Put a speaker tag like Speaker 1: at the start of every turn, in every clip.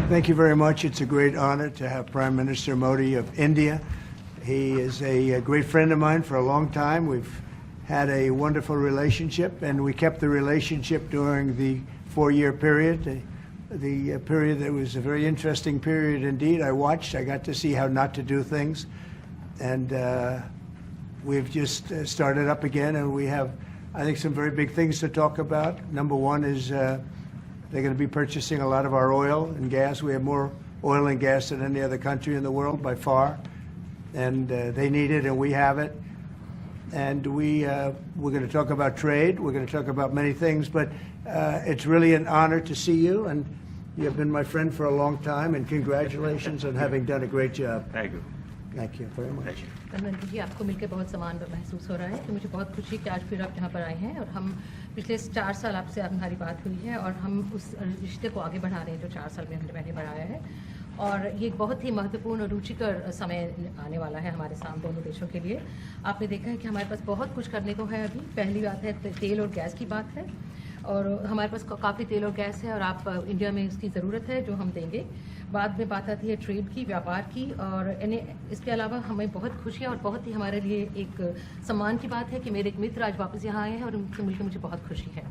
Speaker 1: Thank you very much. It's a great honor to have Prime Minister Modi of India. He is a great friend of mine for a long time. We've had a wonderful relationship, and we kept the relationship during the 4-year period. The period that was a very interesting period indeed. I got to see how not to do things, and we've just started up again, and we have, I think, some very big things to talk about. Number one is they're going to be purchasing a lot of our oil and gas. We have more oil and gas than any other country in the world by far, and they need it, and we have it. And we're going to talk about trade. We're going to talk about many things, but it's really an honor to see you, and you have been my friend for a long time, and congratulations on having done a great job.
Speaker 2: Thank you.
Speaker 1: Thank you very much.
Speaker 3: प्रधानमंत्री जी, आपको मिलकर बहुत समान महसूस हो रहा है कि मुझे बहुत खुशी है कि आज फिर आप यहाँ पर आए हैं और हम पिछले 4 साल आपसे हमारी बात हुई है और हम उस रिश्ते को आगे बढ़ा रहे हैं जो 4 साल में हमने पहले बढ़ाया है। और ये एक बहुत ही महत्वपूर्ण और रुचिकर समय आने वाला है हमारे सामने दोनों देशों के लिए। आपने देखा है कि हमारे पास बहुत कुछ करने को है। अभी पहली बात है तेल और गैस की बात है, और हमारे पास काफ़ी तेल और गैस है और आप इंडिया में इसकी ज़रूरत है जो हम देंगे। बाद में बात आती है ट्रेड की, व्यापार की, और इसके अलावा हमें बहुत खुशी है और बहुत ही हमारे लिए एक सम्मान की बात है कि मेरे एक मित्र आज वापस यहाँ आए हैं और उनसे मिलकर मुझे बहुत खुशी है।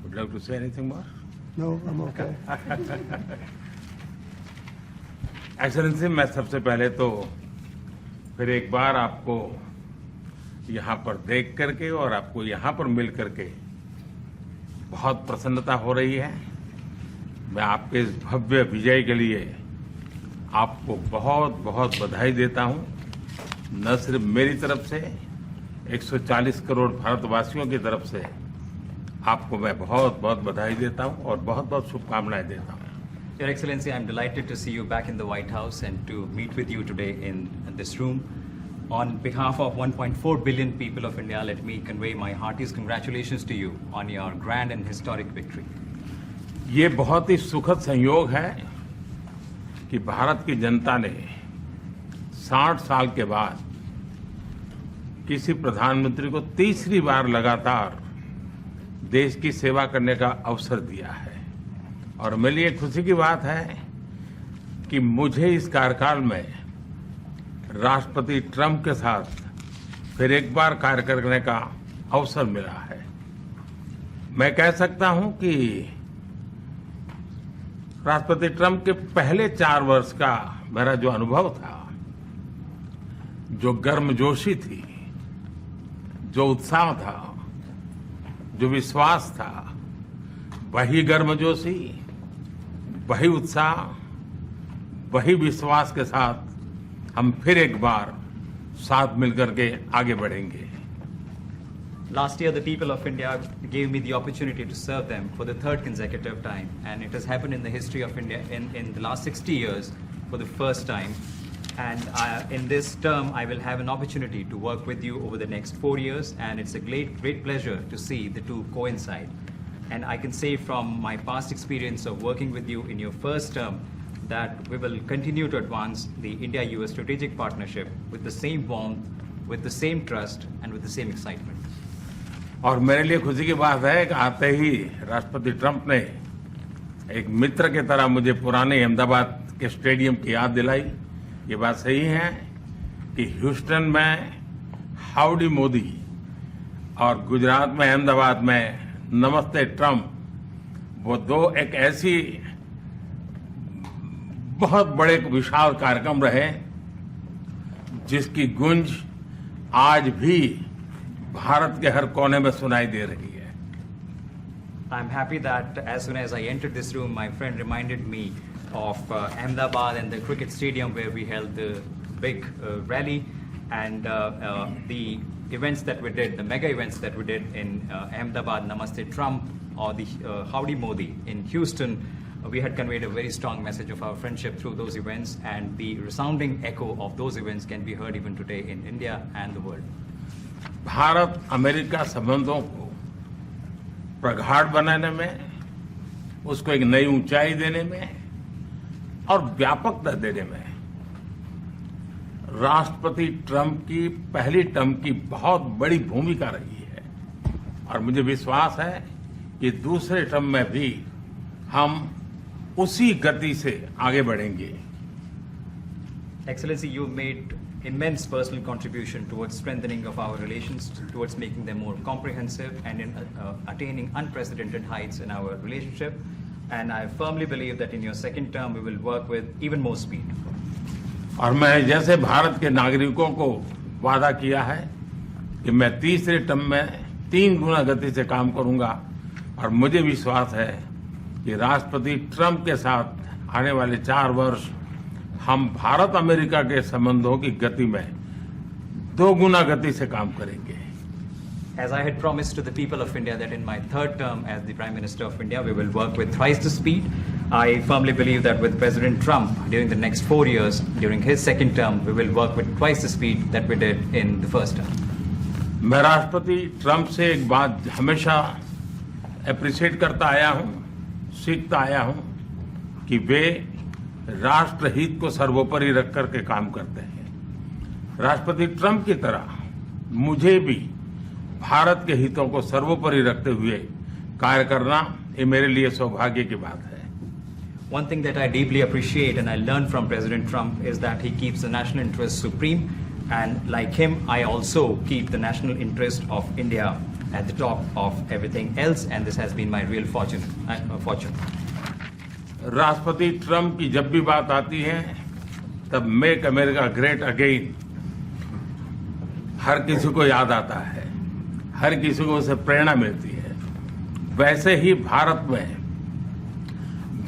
Speaker 2: Would you like to say anything more?
Speaker 1: No, I'm okay.
Speaker 2: Excellency, मैं सबसे पहले तो फिर एक बार आपको यहाँ पर देख करके और आपको यहाँ पर मिल करके बहुत प्रसन्नता हो रही है। मैं आपके इस भव्य विजय के लिए आपको बहुत बहुत बधाई देता हूँ। न सिर्फ मेरी तरफ से, 140 करोड़ भारतवासियों की तरफ से आपको मैं बहुत बहुत बधाई देता हूँ और बहुत बहुत शुभकामनाएं देता हूँ।
Speaker 4: Your Excellency, I'm delighted to see you back in the White House and to meet with you today in this room. On behalf of 1.4 billion people of India, let me convey my heartiest congratulations to you on your grand and historic victory.
Speaker 2: ये बहुत ही सुखद संयोग है कि भारत की जनता ने 60 साल के बाद किसी प्रधानमंत्री को तीसरी बार लगातार देश की सेवा करने का अवसर दिया है। और मेरे लिए खुशी की बात है कि मुझे इस कार्यकाल में राष्ट्रपति ट्रंप के साथ फिर एक बार कार्य करने का अवसर मिला है। मैं कह सकता हूं कि राष्ट्रपति ट्रंप के पहले 4 वर्ष का मेरा जो अनुभव था, जो गर्मजोशी थी, जो उत्साह था, जो विश्वास था, वही गर्मजोशी, वही उत्साह, वही विश्वास के साथ हम फिर एक बार साथ मिलकर के आगे बढ़ेंगे।
Speaker 4: Last year, the people of India gave me the opportunity to serve them for the 3rd consecutive time, and it has happened in the history of India in the last 60 years for the first time. And in this term, I will have an opportunity to work with you over the next 4 years, and it's a great pleasure to see the two coincide. And I can say from my past experience of working with you in your first term that we will continue to advance the India-US strategic partnership with the same warmth, with the same trust, and with the same excitement.
Speaker 2: और मेरे लिए खुशी की बात है कि आते ही राष्ट्रपति ट्रंप ने एक मित्र की तरह मुझे पुराने अहमदाबाद के स्टेडियम की याद दिलाई। ये बात सही है कि ह्यूस्टन में हाउडी मोदी और गुजरात में अहमदाबाद में नमस्ते ट्रंप, वो दो एक ऐसी बहुत बड़े विशाल कार्यक्रम रहे जिसकी गूंज आज भी भारत के हर कोने में सुनाई दे रही है।
Speaker 4: I'm happy that as soon as I entered this room, my friend reminded me of Ahmedabad and the cricket stadium where we held the big rally, and the events that we did, the mega events that we did in Ahmedabad, Namaste Trump, or the Howdy Modi in Houston. We had conveyed a very strong message of our friendship through those events, and the resounding echo of those events can be heard even today in India and the world.
Speaker 2: Bharat America संबंधों को प्रगाढ़ बनाने में, उसको एक नई ऊंचाई देने में और व्यापकता देने में राष्ट्रपति ट्रंप की पहली टर्म की बहुत बड़ी भूमिका रही है। और मुझे विश्वास है कि दूसरे टर्म में भी हम उसी गति से आगे बढ़ेंगे।
Speaker 4: Excellency, you've made immense personal contribution towards strengthening of our relations, towards making them more comprehensive and in attaining unprecedented heights in our relationship. And I firmly believe that in your second term, we will work with even more speed.
Speaker 2: और मैं जैसे भारत के नागरिकों को वादा किया है कि मैं तीसरे टर्म में 3 गुना गति से काम करूंगा, और मुझे विश्वास है कि राष्ट्रपति ट्रंप के साथ आने वाले 4 वर्ष हम भारत अमेरिका के संबंधों की गति में 2 गुना गति से काम करेंगे।
Speaker 4: As I had promised to the people of India that in my third term as the Prime Minister of India, we will work with thrice the speed. I firmly believe that with President Trump, during the next 4 years, during his second term, we will work with twice the speed that we did in the first term.
Speaker 2: मैं राष्ट्रपति Trump से एक बात हमेशा appreciate करता आया हूं, सीखता आया हूं कि वे राष्ट्रहित को सर्वोपरि रख करके काम करते हैं। राष्ट्रपति ट्रंप की तरह मुझे भी भारत के हितों को सर्वोपरि रखते हुए कार्य करना, ये मेरे लिए सौभाग्य की बात है।
Speaker 4: One thing that I deeply appreciate and I learned from President Trump is that he keeps the national interest supreme, and like him, I also keep the national interest of India at the top of everything else, and this has been my real fortune.
Speaker 2: राष्ट्रपति Trump की जब भी बात आती है तब make America great again हर किसी को याद आता है, हर किसी को उससे प्रेरणा मिलती है। वैसे ही भारत में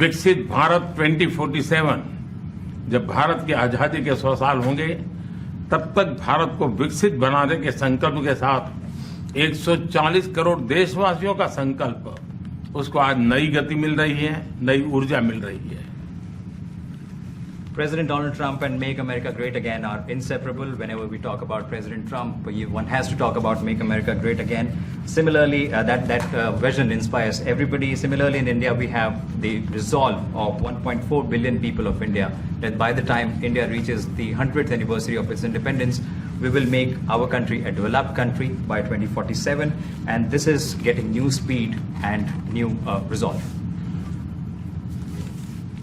Speaker 2: विकसित भारत 2047, जब भारत की आजादी के 100 साल होंगे, तब तक भारत को विकसित बनाने के संकल्प के साथ 140 करोड़ देशवासियों का संकल्प, उसको आज नई गति मिल रही है, नई ऊर्जा मिल रही है।
Speaker 4: President Donald Trump and Make America Great Again are inseparable. Whenever we talk about President Trump, one has to talk about Make America Great Again. Similarly, that vision inspires everybody. Similarly, in India, we have the resolve of 1.4 billion people of India that by the time India reaches the 100th anniversary of its independence, we will make our country a developed country by 2047. And this is getting new speed and new resolve.